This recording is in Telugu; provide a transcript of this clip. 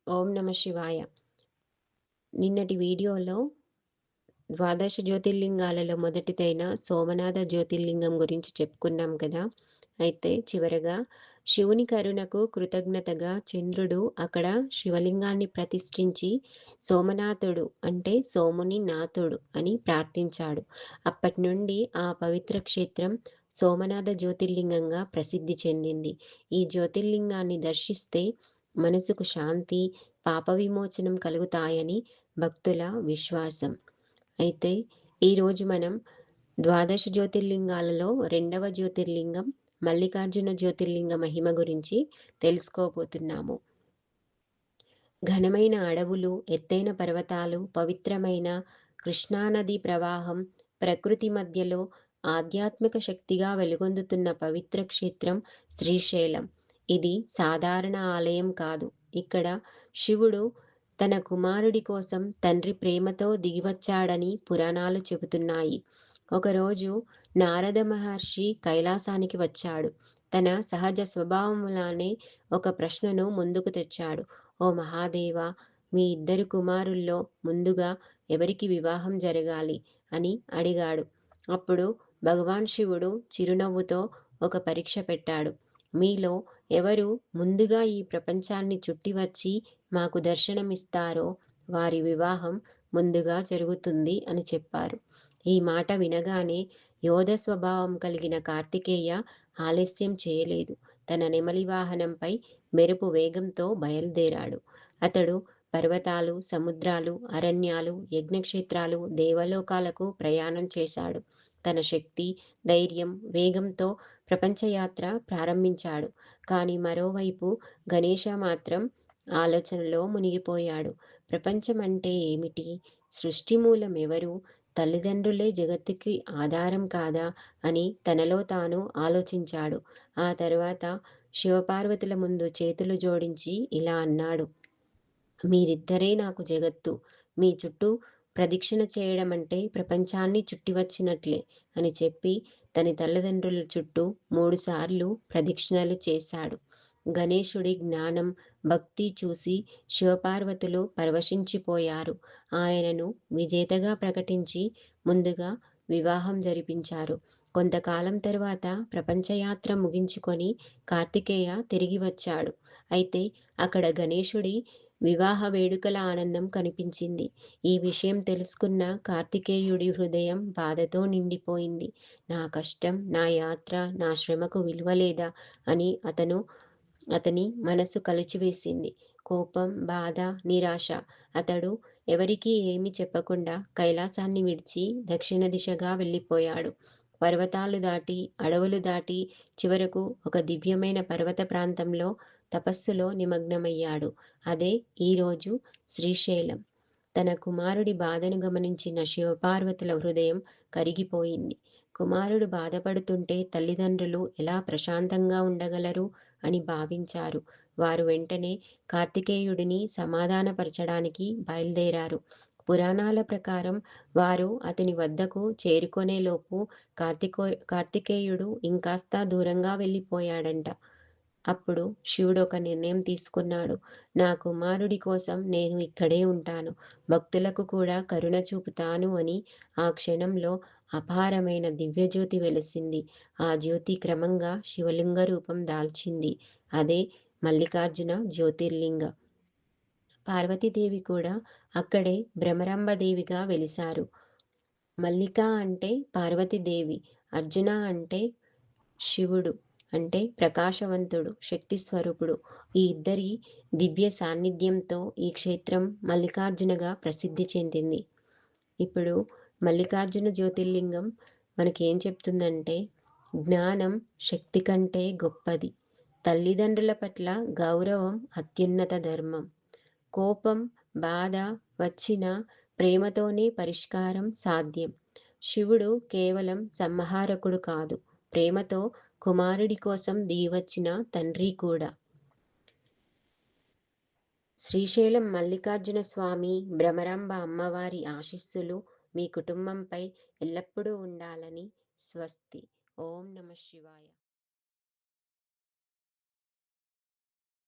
ఓం నమ శివాయ. నిన్నటి వీడియోలో ద్వాదశ జ్యోతిర్లింగాలలో మొదటిదైన సోమనాథ జ్యోతిర్లింగం గురించి చెప్పుకున్నాం కదా! అయితే చివరగా శివుని కరుణకు కృతజ్ఞతగా చంద్రుడు అక్కడ శివలింగాన్ని ప్రతిష్ఠించి సోమనాథుడు అంటే సోముని నాథుడు అని ప్రార్థించాడు. అప్పటి నుండి ఆ పవిత్ర క్షేత్రం సోమనాథ జ్యోతిర్లింగంగా ప్రసిద్ధి చెందింది. ఈ జ్యోతిర్లింగాన్ని దర్శిస్తే మనసుకు శాంతి, పాప విమోచనం కలుగుతాయని భక్తుల విశ్వాసం. అయితే ఈరోజు మనం ద్వాదశ జ్యోతిర్లింగాలలో రెండవ జ్యోతిర్లింగం మల్లికార్జున జ్యోతిర్లింగ మహిమ గురించి తెలుసుకోబోతున్నాము. ఘనమైన అడవులు, ఎత్తైన పర్వతాలు, పవిత్రమైన కృష్ణానది ప్రవాహం, ప్రకృతి మధ్యలో ఆధ్యాత్మిక శక్తిగా వెలుగొందుతున్న పవిత్ర క్షేత్రం శ్రీశైలం. ఇది సాధారణ ఆలయం కాదు. ఇక్కడ శివుడు తన కుమారుడి కోసం తండ్రి ప్రేమతో దిగివచ్చాడని పురాణాలు చెబుతున్నాయి. ఒకరోజు నారద మహర్షి కైలాసానికి వచ్చాడు. తన సహజ స్వభావంలానే ఒక ప్రశ్నను ముందుకు తెచ్చాడు. ఓ మహాదేవా, మీ ఇద్దరు కుమారుల్లో ముందుగా ఎవరికి వివాహం జరగాలి అని అడిగాడు. అప్పుడు భగవాన్ శివుడు చిరునవ్వుతో ఒక పరీక్ష పెట్టాడు. మీలో ఎవరు ముందుగా ఈ ప్రపంచాన్ని చుట్టి వచ్చి మాకు దర్శనమిస్తారో వారి వివాహం ముందుగా జరుగుతుంది అని చెప్పారు. ఈ మాట వినగానే యోధ స్వభావం కలిగిన కార్తికేయ ఆలస్యం చేయలేదు. తన నెమలి వాహనంపై మెరుపు వేగంతో బయలుదేరాడు. అతడు పర్వతాలు, సముద్రాలు, అరణ్యాలు, యజ్ఞక్షేత్రాలు, దేవలోకాలకు ప్రయాణం చేశాడు. తన శక్తి, ధైర్యం, వేగంతో ప్రపంచయాత్ర ప్రారంభించాడు. కానీ మరోవైపు గణేశ మాత్రం ఆలోచనలో మునిగిపోయాడు. ప్రపంచం అంటే ఏమిటి? సృష్టి మూలం ఎవరు? తల్లిదండ్రులే జగత్తుకి ఆధారం కాదా అని తనలో తాను ఆలోచించాడు. ఆ తర్వాత శివపార్వతుల ముందు చేతులు జోడించి ఇలా అన్నాడు. మీరిద్దరే నాకు జగత్తు. మీ చుట్టూ ప్రదక్షిణ చేయడం అంటే ప్రపంచాన్ని చుట్టి వచ్చినట్లే అని చెప్పి తన తల్లిదండ్రుల చుట్టూ 3 సార్లు ప్రదక్షిణలు చేశాడు. గణేశుడి జ్ఞానం, భక్తి చూసి శివపార్వతులు పరవశించిపోయారు. ఆయనను విజేతగా ప్రకటించి ముందుగా వివాహం జరిపించారు. కొంతకాలం తర్వాత ప్రపంచయాత్ర ముగించుకొని కార్తికేయ తిరిగి వచ్చాడు. అయితే అక్కడ గణేశుడి వివాహ వేడుకల ఆనందం కనిపించింది. ఈ విషయం తెలుసుకున్న కార్తికేయుడి హృదయం బాధతో నిండిపోయింది. నా కష్టం, నా యాత్ర, నా శ్రమకు విలువ లేదా అని అతని మనసు కలిచివేసింది. కోపం, బాధ, నిరాశ. అతడు ఎవరికీ ఏమీ చెప్పకుండా కైలాసాన్ని విడిచి దక్షిణ దిశగా వెళ్ళిపోయాడు. పర్వతాలు దాటి, అడవులు దాటి చివరకు ఒక దివ్యమైన పర్వత ప్రాంతంలో తపస్సులో నిమగ్నమయ్యాడు. అదే ఈరోజు శ్రీశైలం. తన కుమారుడి బాధను గమనించిన శివపార్వతుల హృదయం కరిగిపోయింది. కుమారుడు బాధపడుతుంటే తల్లిదండ్రులు ఎలా ప్రశాంతంగా ఉండగలరు అని భావించారు. వారు వెంటనే కార్తికేయుడిని సమాధానపరచడానికి బయలుదేరారు. పురాణాల ప్రకారం వారు అతని వద్దకు చేరుకొనేలోపు కార్తికేయుడు ఇంకాస్త దూరంగా వెళ్ళిపోయాడంట. అప్పుడు శివుడు ఒక నిర్ణయం తీసుకున్నాడు. నా కుమారుడి కోసం నేను ఇక్కడే ఉంటాను. భక్తులకు కూడా కరుణ చూపుతాను అని ఆ క్షణంలో అపారమైన దివ్యజ్యోతి వెలిసింది. ఆ జ్యోతి క్రమంగా శివలింగ రూపం దాల్చింది. అదే మల్లికార్జున జ్యోతిర్లింగ. పార్వతీదేవి కూడా అక్కడే భ్రమరాంబదేవిగా వెలిశారు. మల్లిక అంటే పార్వతీదేవి, అర్జున అంటే శివుడు అంటే ప్రకాశవంతుడు, శక్తి స్వరూపుడు. ఈ ఇద్దరి దివ్య సాన్నిధ్యంతో ఈ క్షేత్రం మల్లికార్జునగా ప్రసిద్ధి చెందింది. ఇప్పుడు మల్లికార్జున జ్యోతిర్లింగం మనకేం చెప్తుందంటే, జ్ఞానం శక్తి కంటే గొప్పది. తల్లిదండ్రుల పట్ల గౌరవం అత్యున్నత ధర్మం. కోపం, బాధ వచ్చినా ప్రేమతోనే పరిష్కారం సాధ్యం. శివుడు కేవలం సంహారకుడు కాదు, ప్రేమతో కుమారుడి కోసం దిగివచ్చిన తండ్రి కూడా. శ్రీశైలం మల్లికార్జున స్వామి, భ్రమరాంబ అమ్మవారి ఆశీస్సులు మీ కుటుంబంపై ఎల్లప్పుడూ ఉండాలని. స్వస్తి. ఓం నమ శివాయ.